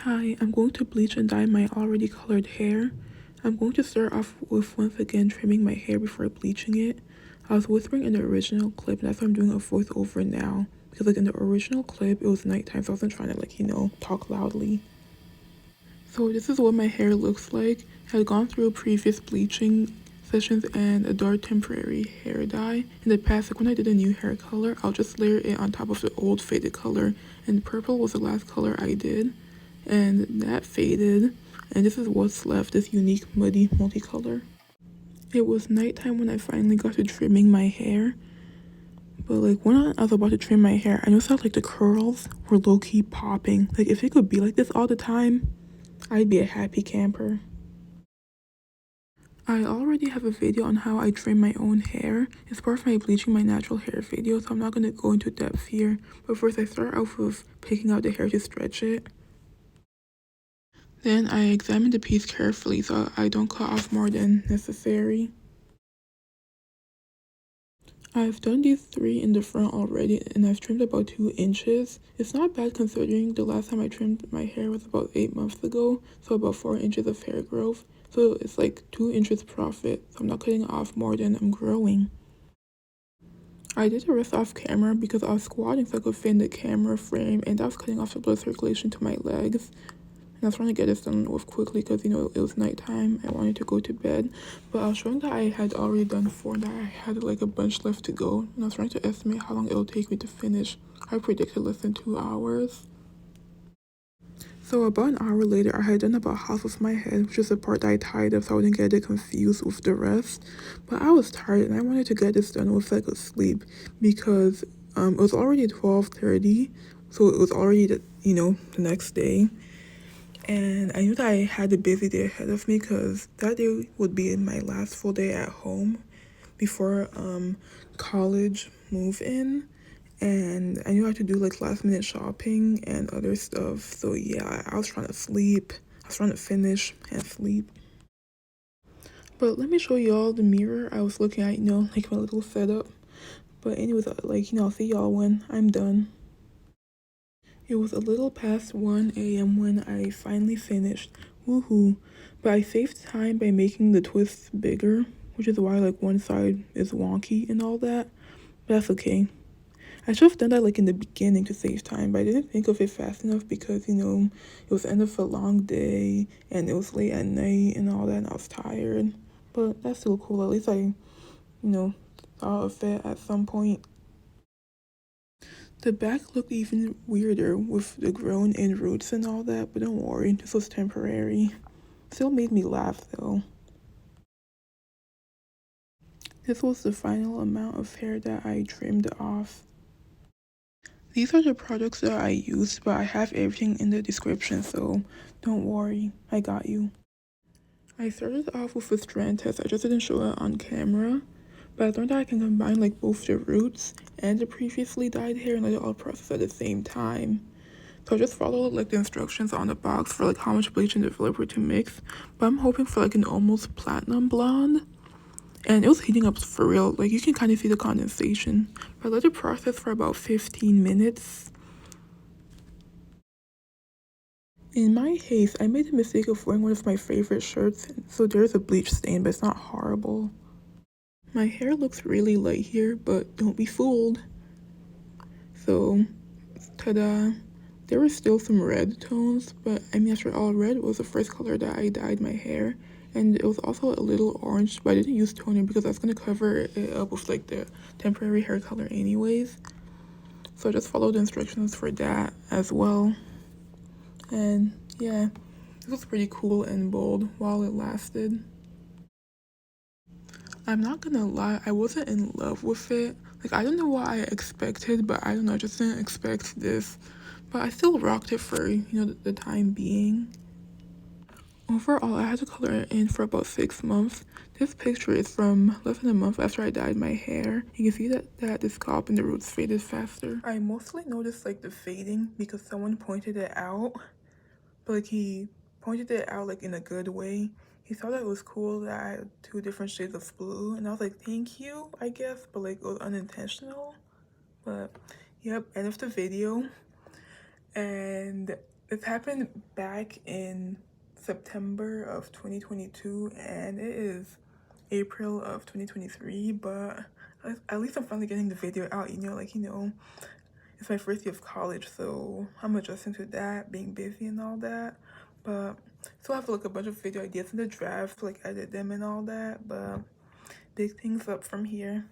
Hi, I'm going to bleach and dye my already colored hair. I'm going to start off with once again trimming my hair before bleaching it. I was whispering in the original clip, and that's why I'm doing a voiceover now. Because like in the original clip, it was nighttime, so I wasn't trying to talk loudly. So this is what my hair looks like. I had gone through previous bleaching sessions and a dark temporary hair dye. In the past, like when I did a new hair color, I'll just layer it on top of the old faded color. And purple was the last color I did. And that faded. And this is what's left, this unique muddy multicolor. It was nighttime when I finally got to trimming my hair. But like when I was about to trim my hair, I noticed how like the curls were low-key popping. Like if it could be like this all the time, I'd be a happy camper. I already have a video on how I trim my own hair. It's part of my bleaching my natural hair video, so I'm not going to go into depth here. But first I start off with picking out the hair to stretch it. Then I examine the piece carefully so I don't cut off more than necessary. I've done these 3 in the front already and I've trimmed about 2 inches. It's not bad considering the last time I trimmed my hair was about 8 months ago, so about 4 inches of hair growth. So it's like 2 inches profit, so I'm not cutting off more than I'm growing. I did the rest off camera because I was squatting so I could fit in the camera frame, and I was cutting off the blood circulation to my legs. And I was trying to get this done with quickly because, it was nighttime. I wanted to go to bed. But I was showing that I had already done 4 and that I had like a bunch left to go. And I was trying to estimate how long it'll take me to finish. I predicted less than 2 hours. So about an hour later, I had done about half of my head, which is the part that I tied up so I wouldn't get it confused with the rest. But I was tired and I wanted to get this done with like a sleep because it was already 12:30, so it was already the next day. And I knew that I had a busy day ahead of me because that day would be my last full day at home before college move in. And I knew I had to do like last minute shopping and other stuff. So yeah, I was trying to sleep. I was trying to finish and sleep. But let me show y'all the mirror I was looking at, like my little setup. But anyways, I'll see y'all when I'm done. It was a little past 1 a.m. when I finally finished. Woohoo. But I saved time by making the twists bigger, which is why like one side is wonky and all that. But that's okay. I should have done that like in the beginning to save time, but I didn't think of it fast enough because, it was the end of a long day and it was late at night and all that and I was tired. But that's still cool. At least I, thought of it at some point. The back looked even weirder with the grown in roots and all that, but don't worry, this was temporary. Still made me laugh though. This was the final amount of hair that I trimmed off. These are the products that I used, but I have everything in the description, so don't worry, I got you. I started off with a strand test, I just didn't show it on camera, but I learned that I can combine like both the roots and the previously dyed hair and let it all process at the same time. So I just followed like the instructions on the box for like how much bleach and developer to mix, but I'm hoping for like an almost platinum blonde. And it was heating up for real, like you can kind of see the condensation. But I let it process for about 15 minutes. In my haste, I made the mistake of wearing one of my favorite shirts, so there's a bleach stain, but it's not horrible. My hair looks really light here, but don't be fooled. So, ta-da. There were still some red tones, but after all, red was the first color that I dyed my hair. And it was also a little orange, but I didn't use toner because I was going to cover it up with like the temporary hair color anyways. So I just followed the instructions for that as well. And yeah, it was pretty cool and bold while it lasted. I'm not gonna lie, I wasn't in love with it. Like, I don't know what I expected, but I don't know, I just didn't expect this. But I still rocked it for, the time being. Overall, I had to color it in for about 6 months. This picture is from less than a month after I dyed my hair. You can see that the scalp and the roots faded faster. I mostly noticed like the fading because someone pointed it out. But like he pointed it out like in a good way. He thought that it was cool that I had 2 different shades of blue. And I was like, thank you, I guess. But like it was unintentional. But yep, end of the video. And This happened back in September of 2022, and it is April of 2023, but at least I'm finally getting the video out, it's my first year of college, so I'm adjusting to that, being busy and all that. But still have like a bunch of video ideas in the draft, like edit them and all that, but big things up from here.